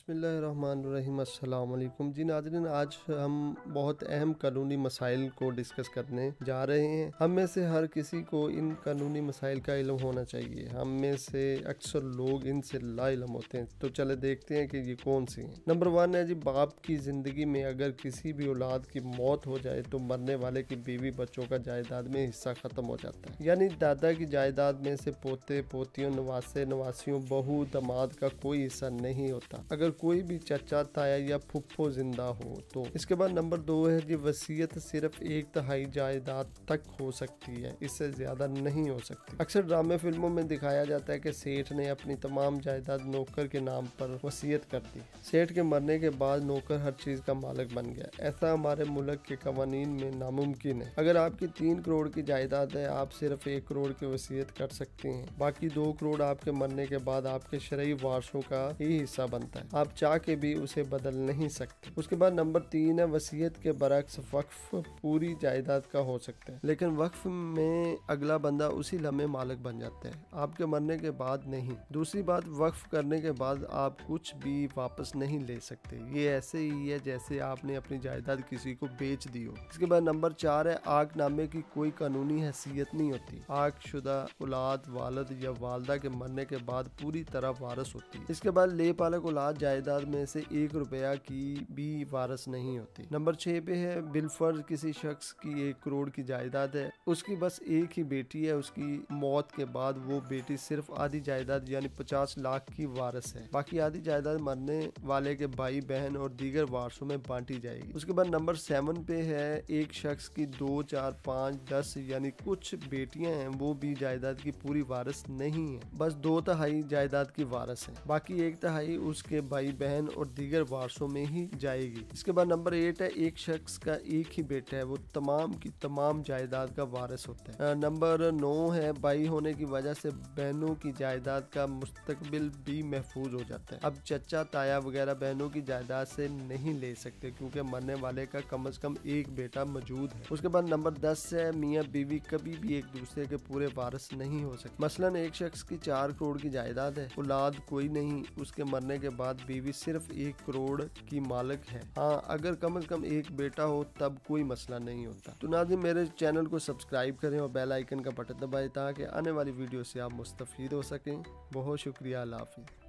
बिस्मिल्लाहिर्रहमानिर्रहीम अस्सलाम वालेकुम जी नाज़रीन, आज हम बहुत अहम कानूनी मसाइल को डिस्कस करने जा रहे हैं। हम में से हर किसी को इन कानूनी मसाइल का इल्म होना चाहिए। हम में से अक्सर लोग इनसे लाइल्म होते हैं। तो चले देखते हैं कि ये कौन सी हैं। नंबर 1 है जी, बाप की ज़िंदगी में अगर किसी भी औलाद की मौत हो जाए तो मरने वाले की बीवी बच्चों का जायदाद में हिस्सा ख़त्म हो जाता है। यानी दादा की जायदाद में से पोते पोतियों, नवासे नवासियों, बहू दामाद का कोई हिस्सा नहीं होता अगर कोई भी चाचा ताया या फुफ्फो जिंदा हो तो। इसके बाद नंबर 2 है जी, वसीयत सिर्फ 1/3 जायदाद तक हो सकती है, इससे ज्यादा नहीं हो सकती। अक्सर ड्रामे फिल्मों में दिखाया जाता है कि सेठ ने अपनी तमाम जायदाद नौकर के नाम पर वसीयत कर दी। सेठ के मरने के बाद नौकर हर चीज का मालिक बन गया। ऐसा हमारे मुल्क के कवानीन में नामुमकिन है। अगर आपकी 3 करोड़ की जायदाद है, आप सिर्फ 1 करोड़ की वसीयत कर सकते हैं। बाकी 2 करोड़ आपके मरने के बाद आपके शरई वारसों का ही हिस्सा बनता है। आप चाह के भी उसे बदल नहीं सकते। उसके बाद नंबर 3 है, वसीयत के बरक्स वक्फ पूरी जायदाद का हो सकता है, लेकिन वक्फ में अगला बंदा उसी लम्हे मालिक बन जाता है, आपके मरने के बाद नहीं। दूसरी बात, वक्फ करने के बाद आप कुछ भी वापस नहीं ले सकते। ये ऐसे ही है जैसे आपने अपनी जायदाद किसी को बेच दी हो। इसके बाद नंबर 4 है, आग नामे की कोई कानूनी हैसियत नहीं होती। आग शुदा औलाद वालिद या वालदा के मरने के बाद पूरी तरह वारिस होती है। इसके बाद ले पालक औलाद जायदाद में से 1 रुपया की भी वारिस नहीं होती। नंबर 6 पे है, बिलफर्ज किसी शख्स की 1 करोड़ की जायदाद है, उसकी बस एक ही बेटी है, उसकी मौत के बाद वो बेटी सिर्फ आधी जायदाद यानी 50 लाख की वारिस है। बाकी आधी जायदाद मरने वाले के भाई बहन और दीगर वारसों में बांटी जाएगी। उसके बाद नंबर 7 पे है, एक शख्स की 2, 4, 5, 10 यानी कुछ बेटियां हैं, वो भी जायदाद की पूरी वारिस नहीं है, बस 2/3 जायदाद की वारिस है। बाकी 1/3 उसके भाई बहन और दीगर वारसों में ही जाएगी। इसके बाद नंबर 8 है, एक शख्स का एक ही बेटा है, वो तमाम की तमाम जायदाद का वारिस होता है। नंबर 9 है, भाई होने की वजह से बहनों की जायदाद का मुस्तकबिल भी महफूज हो जाता है। अब चचा ताया वगैरह बहनों की जायदाद से नहीं ले सकते क्योंकि मरने वाले का कम से कम एक बेटा मौजूद है। उसके बाद नंबर 10 है, मियाँ बीवी कभी भी एक दूसरे के पूरे वारिस नहीं हो सकते। मसलन एक शख्स की 4 करोड़ की जायदाद है, औलाद कोई नहीं, उसके मरने के बाद बीवी सिर्फ 1 करोड़ की मालिक है। हाँ, अगर कम से कम एक बेटा हो तब कोई मसला नहीं होता। तो नाज़रीन, मेरे चैनल को सब्सक्राइब करें और बेल आइकन का बटन दबाएं ताकि आने वाली वीडियो से आप मुस्तफीद हो सकें। बहुत शुक्रिया, अल्लाह हाफिज़।